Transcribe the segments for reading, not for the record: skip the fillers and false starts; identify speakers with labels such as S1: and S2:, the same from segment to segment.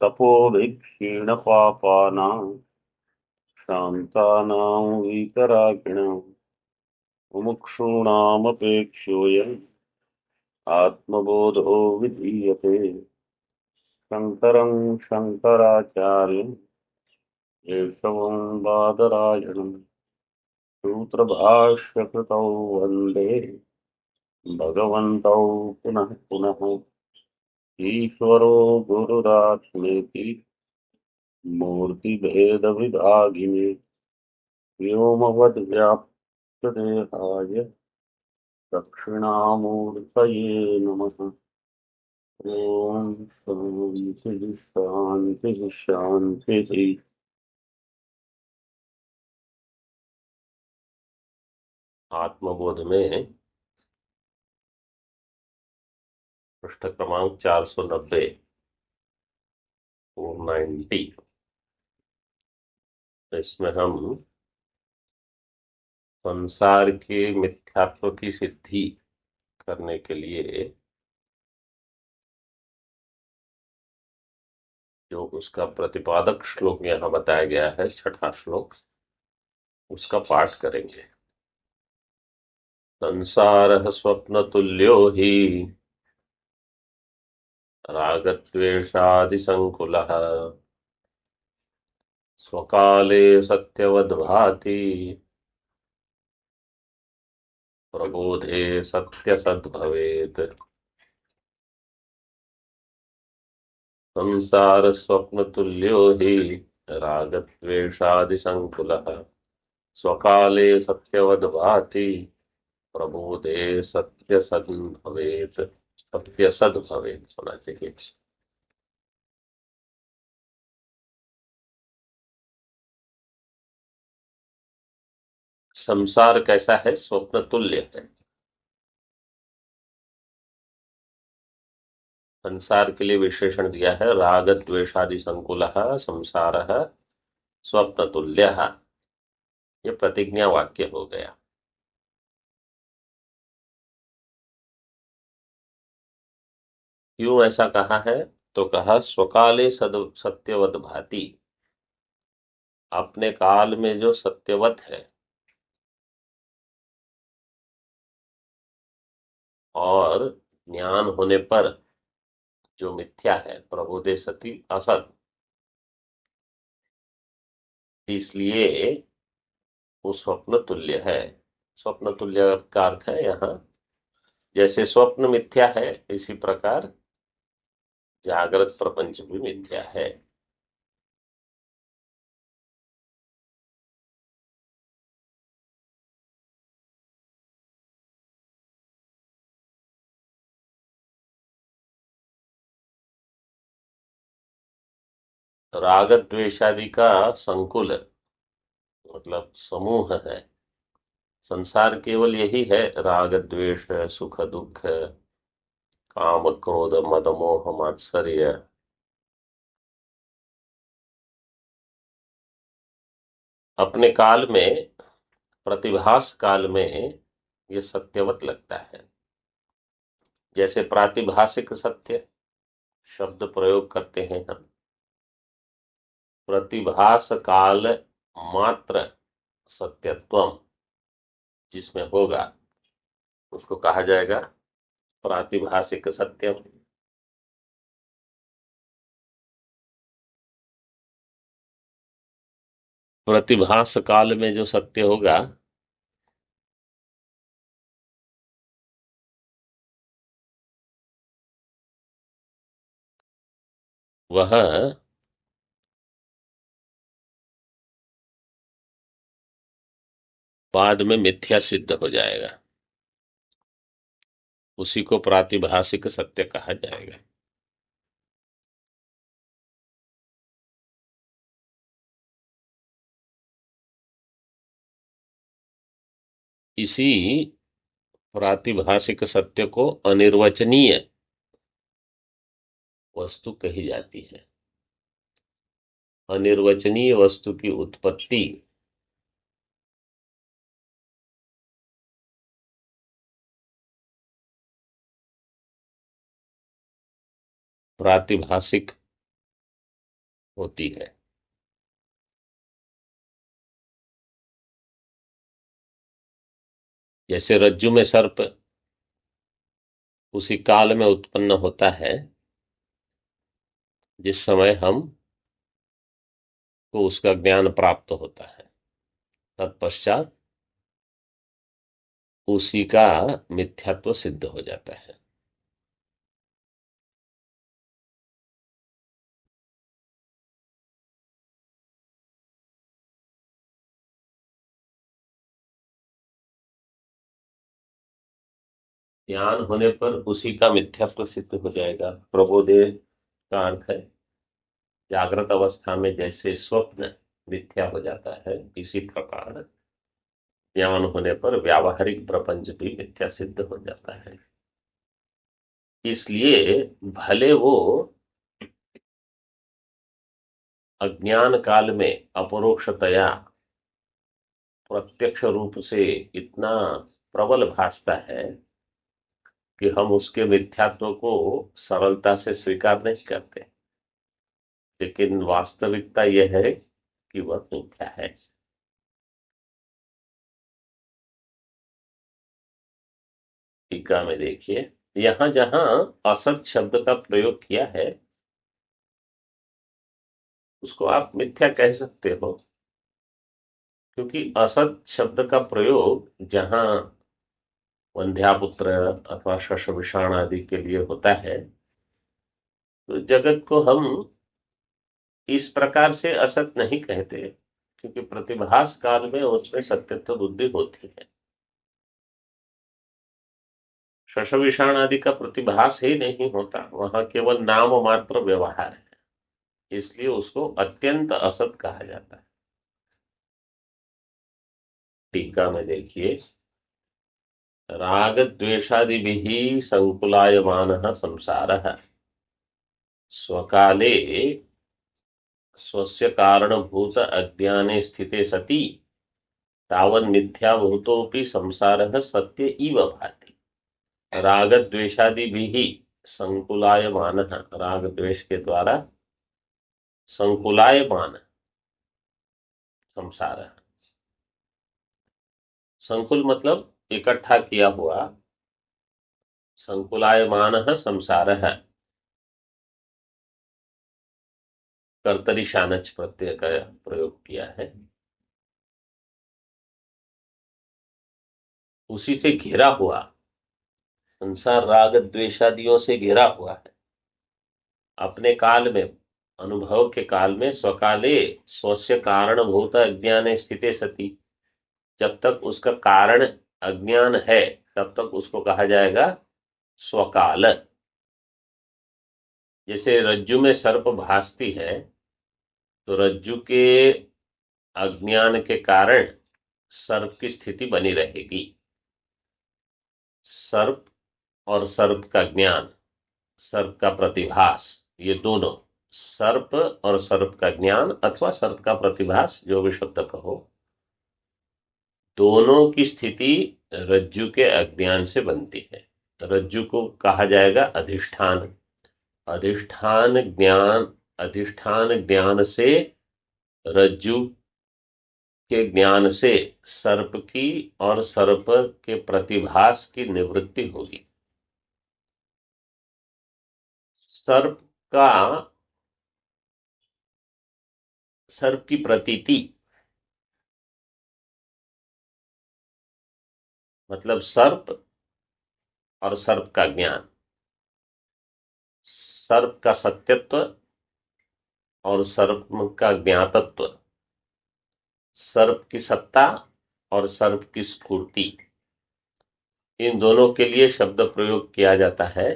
S1: तपोभिक्षीणपापानां शान्तानां वीतरागिणां मुमुक्षूणामपेक्षोऽयम् आत्मबोधो विधीयते। शङ्करं शङ्कराचार्यं केशवं बादरायणं सूत्रभाष्यकृतौ वन्दे भगवन्तौ पुनः पुनः। ईश्वरो गुरुरात्मेति मूर्तिभेदविभागिने व्योमवद्व्याप्तदेहाय दक्षिणामूर्तये नमः। ओम शांति शांति शांति। आत्मबोध में पृष्ठ क्रमांक 490 490। इसमें हम संसार के मिथ्यात्व की सिद्धि करने के लिए जो उसका प्रतिपादक श्लोक यहाँ बताया गया है, छठा श्लोक, उसका पाठ करेंगे। संसारः स्वप्नतुल्यो हि रागद्वेषादिसङ्कुलः स्वकाले सत्यवद्भाति प्रबोधे सत्यसद्भवेत्। संसार स्वप्नतुल्यो हि रागद्वेषादिसङ्कुलः स्वकाले सत्यवद्भाति प्रबोधे सत्यसद्भवेत्। सत्यसद्भवेत् होना चाहिए। संसार कैसा है? स्वप्न तुल्य है। संसार के लिए विशेषण दिया है राग द्वेषादि संकुल संसार स्वप्न तुल्य। ये प्रतिज्ञा वाक्य हो गया। क्यों ऐसा कहा है? तो कहा स्वकाले सत्यवत भाति, अपने काल में जो सत्यवत है और ज्ञान होने पर जो मिथ्या है, प्रबोधे सती असत, इसलिए वो स्वप्न तुल्य है। स्वप्न तुल्य का अर्थ है यहाँ जैसे स्वप्न मिथ्या है, इसी प्रकार जागृत प्रपंच भी मिथ्या है। राग द्वेषादि का संकुल मतलब समूह है। संसार केवल यही है, राग द्वेष, सुख दुख, काम क्रोध मद मोह मात्सर्य। अपने काल में, प्रतिभास काल में ये सत्यवत लगता है। जैसे प्रातिभासिक सत्य शब्द प्रयोग करते हैं हम, प्रतिभास काल मात्र सत्यत्वम जिसमें होगा उसको कहा जाएगा प्रातिभासिक सत्यम। प्रतिभास काल में जो सत्य होगा वह बाद में मिथ्या सिद्ध हो जाएगा। उसी को प्रातिभासिक सत्य कहा जाएगा। इसी प्रातिभासिक सत्य को अनिर्वचनीय वस्तु कही जाती है। अनिर्वचनीय वस्तु की उत्पत्ति प्रातिभासिक होती है। जैसे रज्जु में सर्प उसी काल में उत्पन्न होता है जिस समय हम को उसका ज्ञान प्राप्त होता है, तत्पश्चात उसी का मिथ्यात्व सिद्ध हो जाता है। ज्ञान होने पर उसी का मिथ्यात्व सिद्ध हो जाएगा। प्रबोधे का अर्थ है जागृत अवस्था में जैसे स्वप्न मिथ्या हो जाता है, इसी प्रकार ज्ञान होने पर व्यावहारिक प्रपंच भी मिथ्या सिद्ध हो जाता है। इसलिए भले वो अज्ञान काल में अपरोक्षतया प्रत्यक्ष रूप से इतना प्रबल भासता है कि हम उसके मिथ्यात्व को सरलता से स्वीकार नहीं करते, लेकिन वास्तविकता यह है कि वह मिथ्या है। टीका में देखिए, यहां जहां असत शब्द का प्रयोग किया है उसको आप मिथ्या कह सकते हो, क्योंकि असत शब्द का प्रयोग जहां वंध्यापुत्र अथवा शशविषाण आदि के लिए होता है तो जगत को हम इस प्रकार से असत नहीं कहते, क्योंकि प्रतिभास काल में उसमें सत्यत्व बुद्धि होती है। शशविषाण आदि का प्रतिभास ही नहीं होता, वहां केवल नाम मात्र व्यवहार है, इसलिए उसको अत्यंत असत कहा जाता है। टीका में देखिए, राग द्वेषादिभिः संकुलायमानः संसारः स्वकाले स्वस्य कारणभूत अज्ञाने स्थिते सति तावन्मिथ्याभूतोऽपि संसारः सत्य इव भाति। राग द्वेषादिभिः संकुलायमानः, राग द्वेष के द्वारा संकुलायमान संसार, संकुल मतलब इकट्ठा किया हुआ, संकुलायमानः संसारः कर्तरी शानच प्रत्यय का प्रयोग किया है। उसी से घिरा हुआ संसार राग द्वेषादियों से घिरा हुआ है। अपने काल में, अनुभव के काल में, स्वकाले स्वस्य कारणभूत अज्ञाने स्थिते सति, जब तक उसका कारण अज्ञान है तब तक उसको कहा जाएगा स्वकाल। जैसे रज्जु में सर्प भासती है तो रज्जु के अज्ञान के कारण सर्प की स्थिति बनी रहेगी। सर्प और सर्प का ज्ञान, सर्प का प्रतिभास, ये दोनों, सर्प और सर्प का ज्ञान अथवा सर्प का प्रतिभास, जो भी शब्द कहो, दोनों की स्थिति रज्जु के अज्ञान से बनती है। रज्जु को कहा जाएगा अधिष्ठान। अधिष्ठान ज्ञान, अधिष्ठान ज्ञान से, रज्जु के ज्ञान से सर्प की और सर्प के प्रतिभास की निवृत्ति होगी। सर्प का, सर्प की प्रतीति मतलब सर्प और सर्प का ज्ञान, सर्प का सत्यत्व और सर्प का ज्ञातत्व, सर्प की सत्ता और सर्प की स्फूर्ति, इन दोनों के लिए शब्द प्रयोग किया जाता है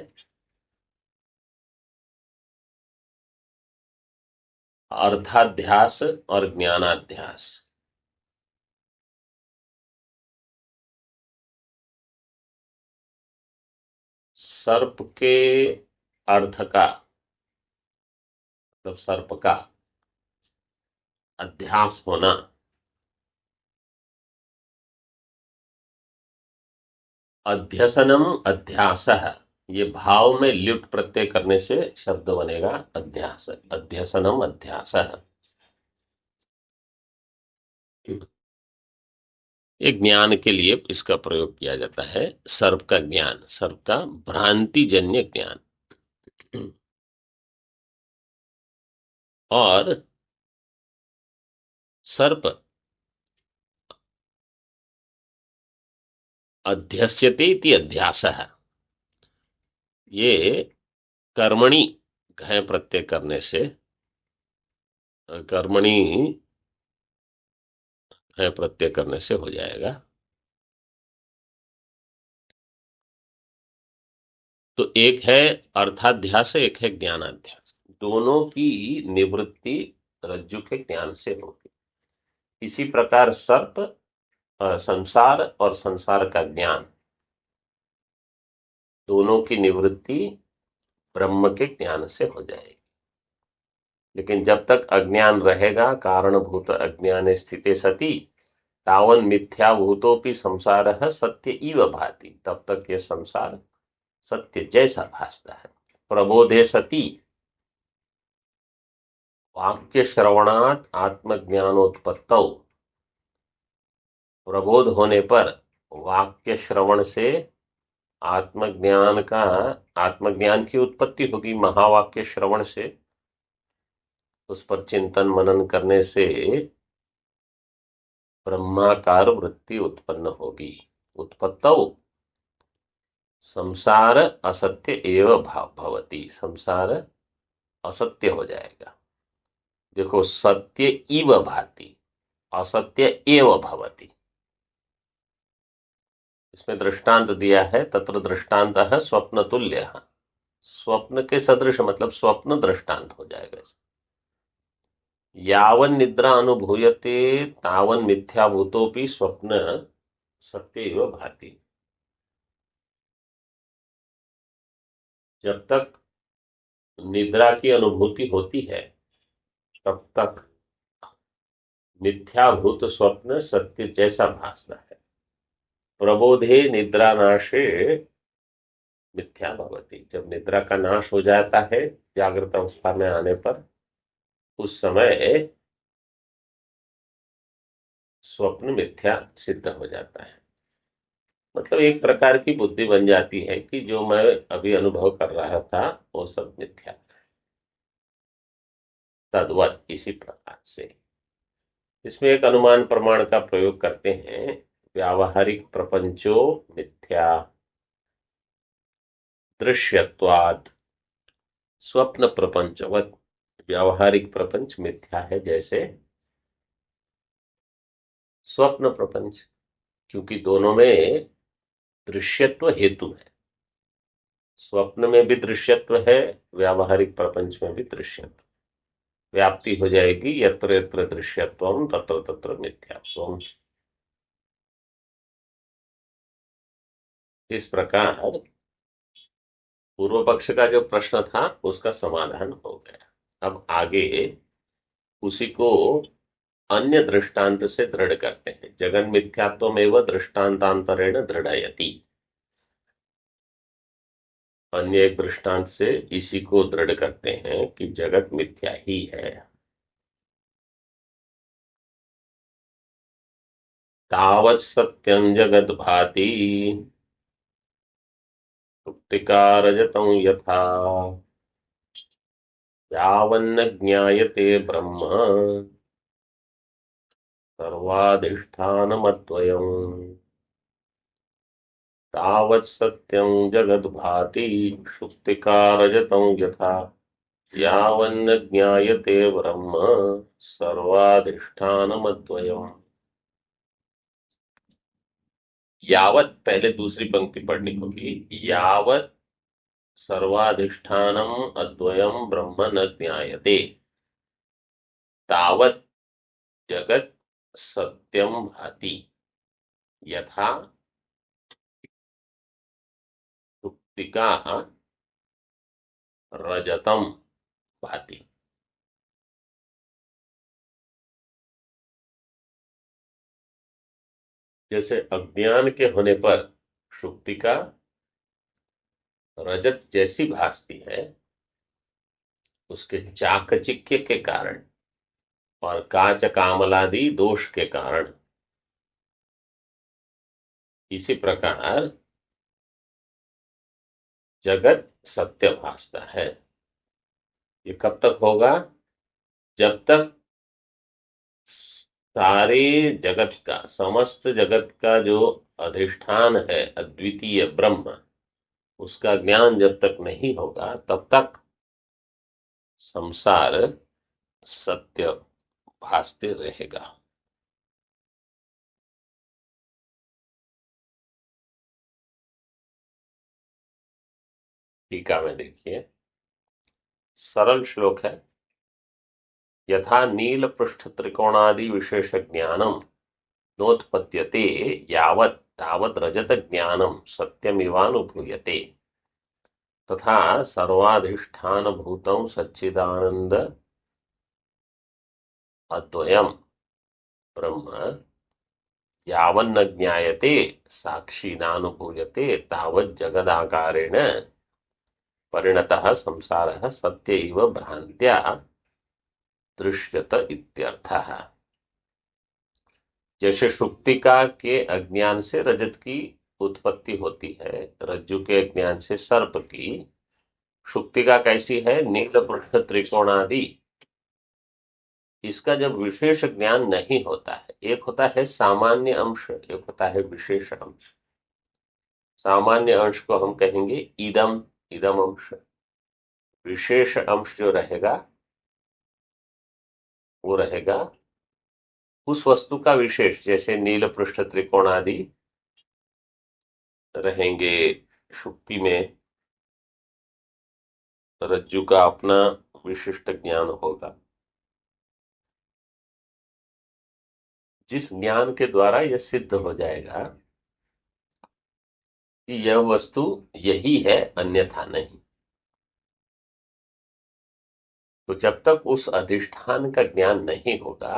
S1: अर्थाध्यास और ज्ञानाध्यास। सर्प के अर्थ का मतलब सर्प का अध्यास होना, अध्यसनम अध्यासः, ये भाव में ल्युट प्रत्यय करने से शब्द बनेगा अध्यास, अध्यसनम अध्यास। एक ज्ञान के लिए इसका प्रयोग किया जाता है, सर्प का ज्ञान, सर्प का भ्रांति जन्य ज्ञान। और सर्प अध्यस्यते इति अध्यास है, ये कर्मणि घय प्रत्यय करने से, कर्मणि घय प्रत्यय करने से हो जाएगा। तो एक है अर्थाध्यास, एक है ज्ञानाध्यास, दोनों की निवृत्ति रज्जु के ज्ञान से होगी। इसी प्रकार सर्प, संसार और संसार का ज्ञान, दोनों की निवृत्ति ब्रह्म के ज्ञान से हो जाएगी। लेकिन जब तक अज्ञान रहेगा, कारणभूत अज्ञाने स्थिते सति तावन मिथ्याभूतोपि संसारः सत्य इव भाति, तब तक ये संसार सत्य जैसा भासता है। प्रबोधे सति वाक्य श्रवणात् आत्मज्ञानोत्पत्तौ, प्रबोध होने पर वाक्य श्रवण से आत्मज्ञान का, आत्मज्ञान की उत्पत्ति होगी। महावाक्य श्रवण से, उस पर चिंतन मनन करने से ब्रह्माकार वृत्ति उत्पन्न होगी। उत्पत्तौ संसार असत्य एव भवति, संसार असत्य हो जाएगा। देखो, सत्य इव भाति, असत्य एव भवति, इसमें दृष्टांत दिया है। तत्र दृष्टांतः स्वप्न तुल्य, स्वप्न के सदृश, मतलब स्वप्न दृष्टांत हो जाएगा। यावन निद्रा अनुभूयते तावन मिथ्याभूतोपि स्वप्न सत्य एव भाति। जब तक निद्रा की अनुभूति होती है, तब तक मिथ्याभूत स्वप्न सत्य जैसा भासता है। प्रबोधे निद्रा नाशे मिथ्या भवति, जब निद्रा का नाश हो जाता है जागृत अवस्था में आने पर, उस समय स्वप्न मिथ्या सिद्ध हो जाता है। मतलब एक प्रकार की बुद्धि बन जाती है कि जो मैं अभी अनुभव कर रहा था वो सब मिथ्या। तद्वत इसी प्रकार से इसमें एक अनुमान प्रमाण का प्रयोग करते हैं। व्यावहारिक प्रपंचो मिथ्या दृश्यत्वात् स्वप्न प्रपंचवत, व्यावहारिक प्रपंच मिथ्या है जैसे स्वप्न प्रपंच, क्योंकि दोनों में दृश्यत्व हेतु है। स्वप्न में भी दृश्यत्व है, व्यावहारिक प्रपंच में भी दृश्यत्व, व्याप्ति हो जाएगी। यत्र यत्र दृश्यत्वम तत्र तत्र मिथ्यात्वम। इस प्रकार पूर्व पक्ष का जो प्रश्न था उसका समाधान हो गया। अब आगे उसी को अन्य दृष्टांत से दृढ़ करते हैं। जगन मिथ्यात्वमेव दृष्टांतांतरेण दृढ़यति, अन्य एक दृष्टांत से इसी को दृढ़ करते हैं कि जगत मिथ्या ही है। तावत् सत्यं जगत भाति सुप्तिकारजतं यथा यावन्न ज्ञायते ब्रह्म सर्वाधिष्ठानमद्वयम् तावत् सत्यं जगद भाति सुप्तिकारजतं यथा यावन्न ज्ञायते ब्रह्म सर्वाधिष्ठानमद्वयम्। यावत, पहले दूसरी पंक्ति पढ़नी होगी। यावत सर्वाधिष्ठानम अद्वयम ब्रह्म न ज्ञायते तावत जगत सत्यम भाति यथा सुप्तिका रजतम भाति। जैसे अज्ञान के होने पर सुप्तिका रजत जैसी भासती है उसके चाकचिक्य के कारण और काच कामलादि दोष के कारण, इसी प्रकार जगत सत्य भासता है। ये कब तक होगा? जब तक सारे जगत का, समस्त जगत का जो अधिष्ठान है अद्वितीय ब्रह्म, उसका ज्ञान जब तक नहीं होगा तब तक संसार सत्य भासते रहेगा। टीका में देखिए, सरल श्लोक है। यथा नील पृष्ठ त्रिकोणादि विशेष ज्ञानम नोत्पद्यते यावत् तावत् रजत ज्ञानम सत्यमिवानुभूयते तथा सर्वाधिष्ठान भूतं सच्चिदानंद अद्वयम् ब्रह्म यावन्न ज्ञायते साक्षी नानुभूयते तावत् जगदाकारेण परिणतः संसारः सत्य इव भ्रांत्या दृश्यत इत्यर्थः। जैसे शुक्तिका के अज्ञान से रजत की उत्पत्ति होती है, रज्जु के अज्ञान से सर्प की। शुक्तिका कैसी है? नील पृष्ठ त्रिकोणादि। इसका जब विशेष ज्ञान नहीं होता है, एक होता है सामान्य अंश, एक होता है विशेष अंश। सामान्य अंश को हम कहेंगे इदम, इदम अंश। विशेष अंश जो रहेगा वो रहेगा उस वस्तु का विशेष, जैसे नील पृष्ठ त्रिकोण आदि रहेंगे शुक्ति में, रज्जु का अपना विशिष्ट ज्ञान होगा, जिस ज्ञान के द्वारा यह सिद्ध हो जाएगा कि यह वस्तु यही है अन्यथा नहीं। तो जब तक उस अधिष्ठान का ज्ञान नहीं होगा,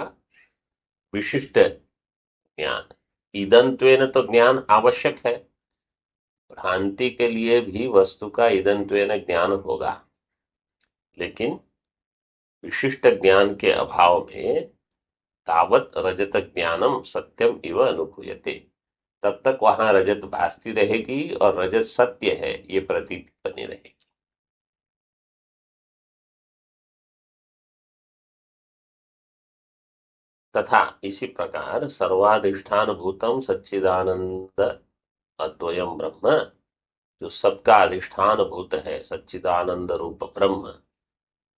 S1: विशिष्ट ज्ञान, ईदंत्वेन तो ज्ञान आवश्यक है, भ्रांति के लिए भी वस्तु का ईदंत्वेन ज्ञान होगा, लेकिन विशिष्ट ज्ञान के अभाव में तावत रजत ज्ञानम सत्यम इव अनुभूयते, तब तक वहां रजत भासती रहेगी और रजत सत्य है ये प्रतीति बनी रहेगी। तथा इसी प्रकार सर्वाधिष्ठान भूतम सच्चिदानंद अद्वयम ब्रह्म, जो सबका अधिष्ठान भूत है सच्चिदानंद रूप ब्रह्म,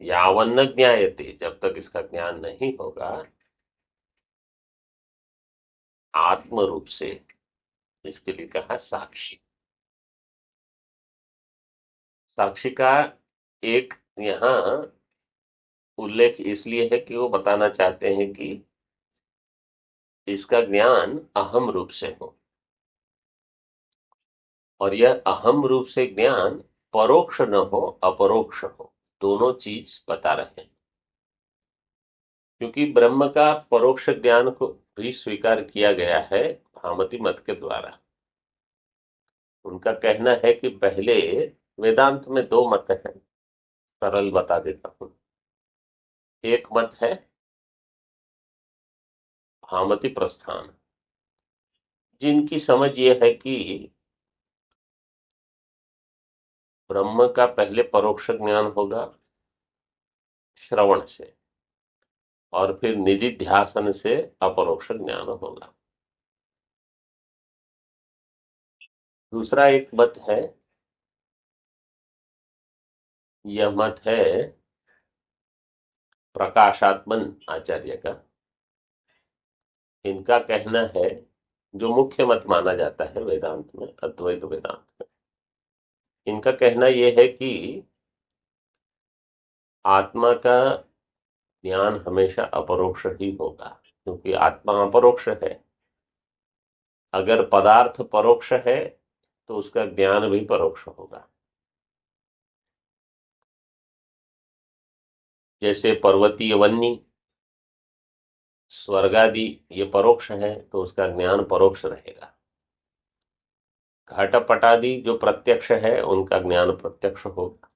S1: यावन्न ज्ञायते, जब तक इसका ज्ञान नहीं होगा, आत्म रूप से, इसके लिए कहा साक्षी। साक्षी का एक यहाँ उल्लेख इसलिए है कि वो बताना चाहते हैं कि इसका ज्ञान अहम रूप से हो, और यह अहम रूप से ज्ञान परोक्ष न हो अपरोक्ष हो, दोनों चीज बता रहे हैं। क्योंकि ब्रह्म का परोक्ष ज्ञान को भी स्वीकार किया गया है भामती मत के द्वारा। उनका कहना है कि पहले वेदांत में दो मत हैं, सरल बता देता हूं। एक मत है भामती प्रस्थान, जिनकी समझ यह है कि ब्रह्म का पहले परोक्ष ज्ञान होगा श्रवण से, और फिर निधिध्यासन से अपरोक्ष ज्ञान होगा। दूसरा एक मत है, यह मत है प्रकाशात्मन आचार्य का। इनका कहना है, जो मुख्य मत माना जाता है वेदांत में, अद्वैत वेदांत में, इनका कहना यह है कि आत्मा का ज्ञान हमेशा अपरोक्ष ही होगा, क्योंकि आत्मा अपरोक्ष है। अगर पदार्थ परोक्ष है तो उसका ज्ञान भी परोक्ष होगा। जैसे पर्वतीय वन्नी, स्वर्ग आदि ये परोक्ष है तो उसका ज्ञान परोक्ष रहेगा। घटपटादि जो प्रत्यक्ष है उनका ज्ञान प्रत्यक्ष होगा।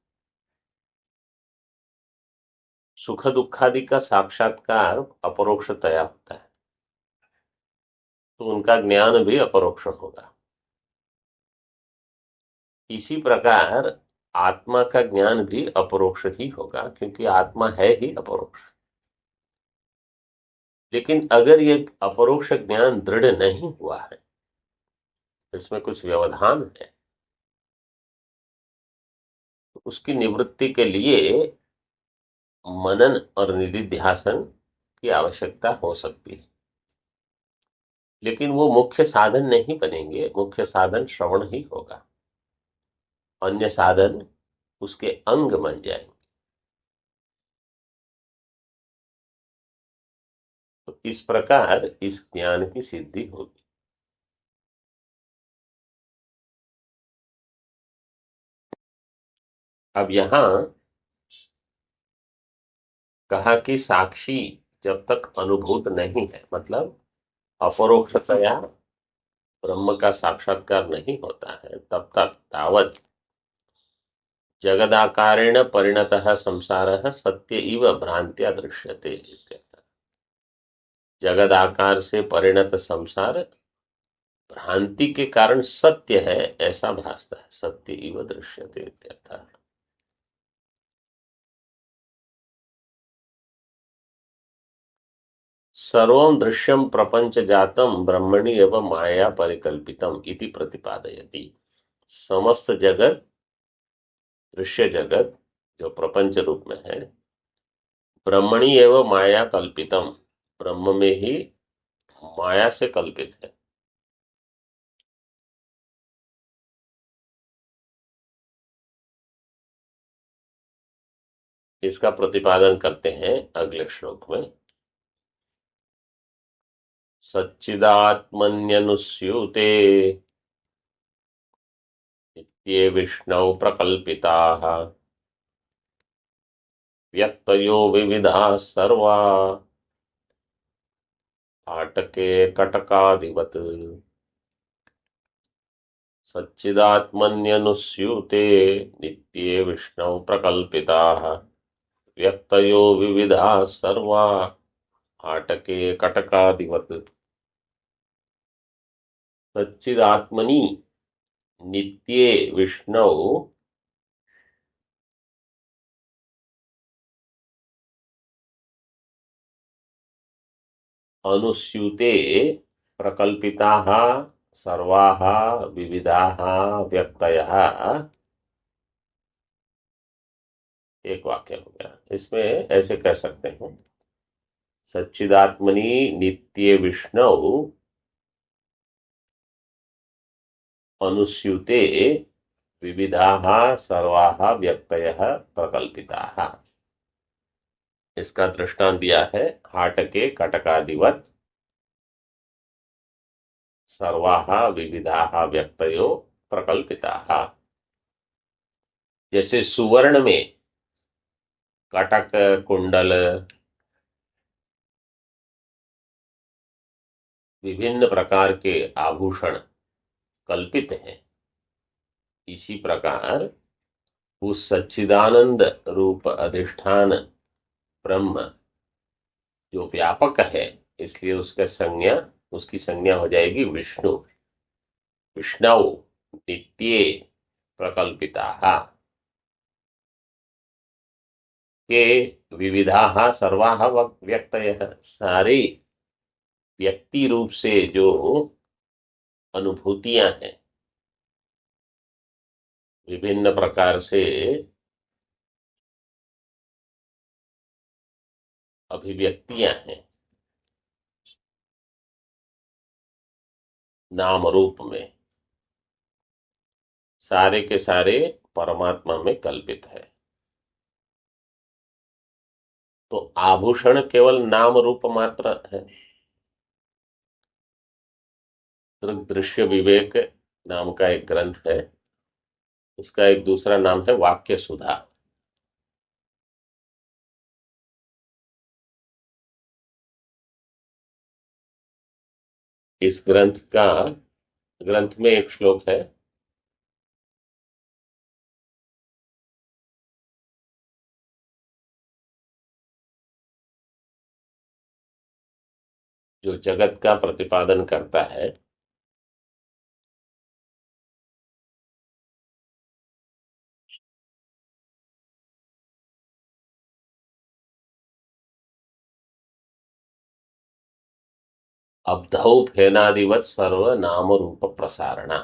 S1: सुख दुखादि का साक्षात्कार अपरोक्षतया होता है, तो उनका ज्ञान भी अपरोक्ष होगा। इसी प्रकार आत्मा का ज्ञान भी अपरोक्ष ही होगा, क्योंकि आत्मा है ही अपरोक्ष। लेकिन अगर ये अपरोक्ष ज्ञान दृढ़ नहीं हुआ है, इसमें कुछ व्यवधान है, तो उसकी निवृत्ति के लिए मनन और निधिध्यासन की आवश्यकता हो सकती है। लेकिन वो मुख्य साधन नहीं बनेंगे, मुख्य साधन श्रवण ही होगा, अन्य साधन उसके अंग बन जाएंगे। तो इस प्रकार इस ज्ञान की सिद्धि होगी। अब यहां कहा कि साक्षी जब तक अनुभूत नहीं है, मतलब अपरोक्षतया ब्रह्म का साक्षात्कार नहीं होता है, तब तक तावत जगदाकारेण परिणतः संसारः सत्य इव भ्रांत्या दृश्यते इत्यर्थः। जगदाकार से परिणत संसार भ्रांति के कारण सत्य है ऐसा भासता है, सत्य इव दृश्यते इत्यर्थः। सर्वं दृश्यम प्रपंच जातम ब्रह्मणि एवं माया परिकल्पितम इति प्रतिपादयति। समस्त जगत, दृश्य जगत जो प्रपंच रूप में है, ब्रह्मणि एवं माया कल्पितम, ब्रह्म में ही माया से कल्पित है। इसका प्रतिपादन करते हैं अगले श्लोक में। सच्चिदात्मन्यनुस्यूते नित्ये विष्णौ प्रकल्पिताः व्यक्तयो विविधाः सर्वा आटके कटकादिवत्। सच्चिदात्मन्यनुस्यूते नित्ये विष्णौ प्रकल्पिताः व्यक्तयो विविधाः सर्वा आटके कटकादिवत्। सच्चिदात्मनि नित्ये विष्णौ अनुस्यूते प्रकल्पिताः सर्वाः विविधाः व्यक्तयः। एक वाक्य हो गया, इसमें ऐसे कह सकते हैं, सच्चिदात्मनि नित्ये विष्णु अनुस्यूते विविधाः सर्वाः व्यक्तयः प्रकल्पिताः। इसका दृष्टांत दिया है हाट के कटकादिवत सर्वाः विविधाः व्यक्तयो प्रकल्पिताः। जैसे सुवर्ण में कटक, कुंडल, विभिन्न प्रकार के आभूषण कल्पित हैं, इसी प्रकार उस सच्चिदानंद रूप अधिष्ठान ब्रह्म जो व्यापक है, इसलिए उसकी संज्ञा हो जाएगी विष्णु। विष्णु नित्ये प्रकल्पिताः के विविधाः सर्वाः व्यक्तयः, सारे व्यक्ति रूप से जो अनुभूतियां हैं, विभिन्न प्रकार से अभिव्यक्तियां हैं नाम रूप में, सारे के सारे परमात्मा में कल्पित है। तो आभूषण केवल नाम रूप मात्र है। दृश्य विवेक नाम का एक ग्रंथ है, उसका एक दूसरा नाम है वाक्य सुधा। इस ग्रंथ में एक श्लोक है, जो जगत का प्रतिपादन करता है, अब्धौ फेनादिवत सर्व नाम रूप प्रसारणा।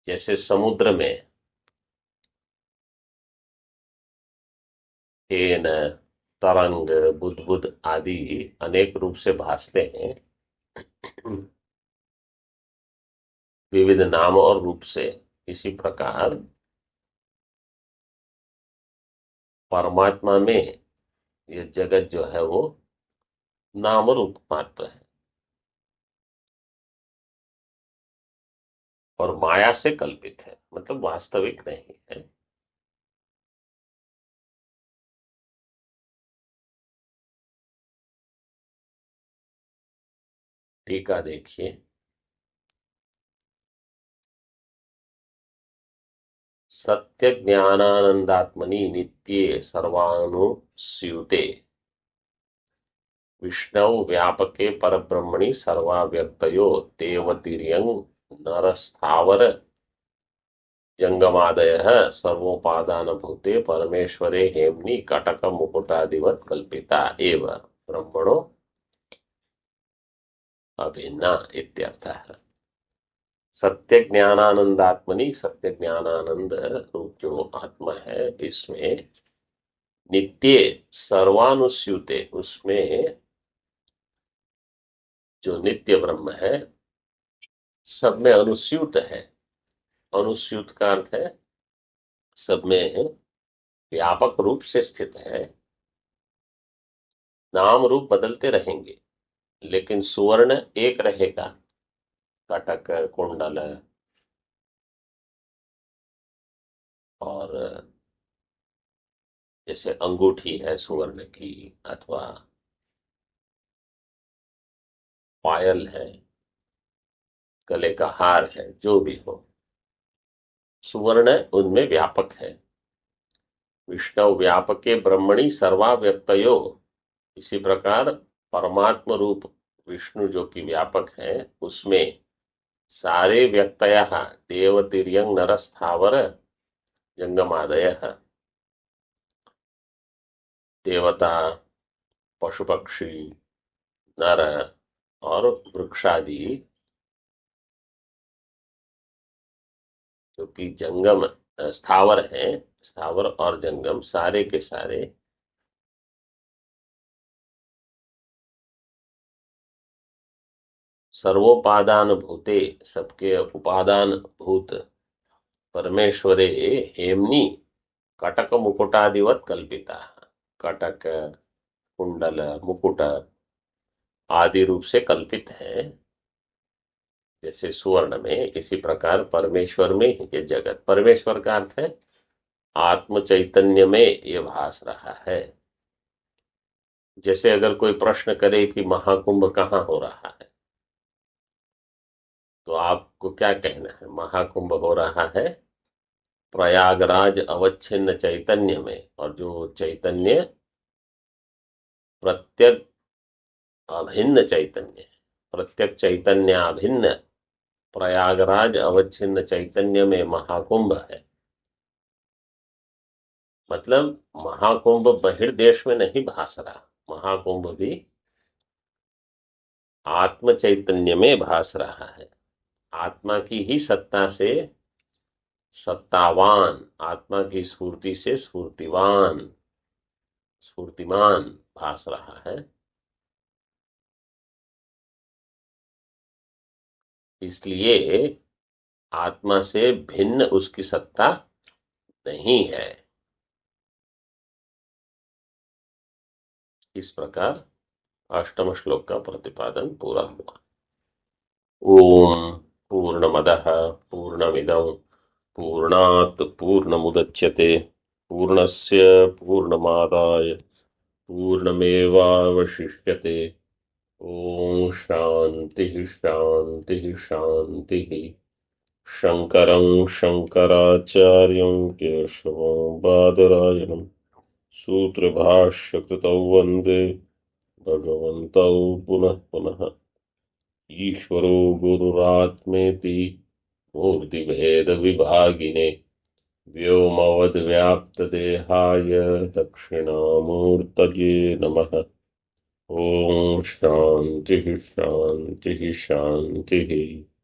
S1: जैसे समुद्र में फेन, तरंग, बुदबुद आदि अनेक रूप से भासते हैं, विविध नाम और रूप से। इसी प्रकार परमात्मा में ये जगत जो है वो नाम रूप मात्र है और माया से कल्पित है, मतलब वास्तविक नहीं है। टीका देखिए। सत्य ज्ञानानंदात्मनि नित्ये सर्वानुस्यूते विष्णु व्यापके परब्रह्मणि सर्वाव्यक्तयो देवतिर्यं नरस्थावर जंगमादयः सर्वोपादानभूते परमेश्वरे हेम्नि कटक मुकुटादिवत् कल्पिता एव ब्रह्मणो अभिन्ना इत्यर्थः। सत्य ज्ञानानंदात्मनि, सत्य ज्ञानानंद रूप जो आत्मा है, इसमें नित्य सर्वानुस्यूते, उसमें जो नित्य ब्रह्म है सब में अनुस्यूत है। अनुस्यूत का अर्थ है सब में व्यापक रूप से स्थित है। नाम रूप बदलते रहेंगे लेकिन सुवर्ण एक रहेगा। कटक, कुंडल और जैसे अंगूठी है सुवर्ण की, अथवा पायल है, गले का हार है, जो भी हो, सुवर्ण उनमें व्यापक है। विष्णु व्यापके ब्रह्मणि सर्वाव्यक्तयो, इसी प्रकार परमात्म रूप विष्णु जो कि व्यापक है, उसमें सारे व्यक्तयः देव तिर्यंग नर स्थावर जंगमादय, देवता, पशु पक्षी, नर और वृक्षादि जो कि जंगम स्थावर है, स्थावर और जंगम सारे के सारे सर्वोपादान भूते, सबके उपादान भूत परमेश्वरे हेमनी कटक मुकुटादिवत कल्पिता। कटक, कुंडल, मुकुट आदि रूप से कल्पित है जैसे सुवर्ण में, इसी प्रकार परमेश्वर में ये जगत, परमेश्वर का अर्थ है आत्म चैतन्य में ये भास रहा है। जैसे अगर कोई प्रश्न करे कि महाकुंभ कहाँ हो रहा है, तो आपको क्या कहना है? महाकुंभ हो रहा है प्रयागराज अवच्छिन्न चैतन्य में, और जो चैतन्य प्रत्यक अभिन्न चैतन्य है, प्रत्यक चैतन्य अभिन्न प्रयागराज अवच्छिन्न चैतन्य में महाकुंभ है। मतलब महाकुंभ बहिर्देश में नहीं भास रहा, महाकुंभ भी आत्म चैतन्य में भास रहा है। आत्मा की ही सत्ता से सत्तावान, आत्मा की स्फूर्ति से स्फूर्तिवान, स्फूर्तिमान भास रहा है। इसलिए आत्मा से भिन्न उसकी सत्ता नहीं है। इस प्रकार अष्टम श्लोक का प्रतिपादन पूरा हुआ। ओम पूर्णमदः पूर्णमिदं पूर्णात् पूर्णमुदच्यते पूर्णस्य पूर्णमादाय पूर्णमेवावशिष्यते। ओम शांति शांति शांति। शंकरं शंकराचार्यं केशवं बादरायणं सूत्रभाष्यकृतौ वन्दे भगवन्तौ पुनः पुनः। ईश्वरो गुरुरात्मेति मूर्तिभेदविभागिने व्योमवद्व्याप्तदेहाय दक्षिणामूर्तये नमः। ॐ शान्तिः शान्तिः शान्तिः।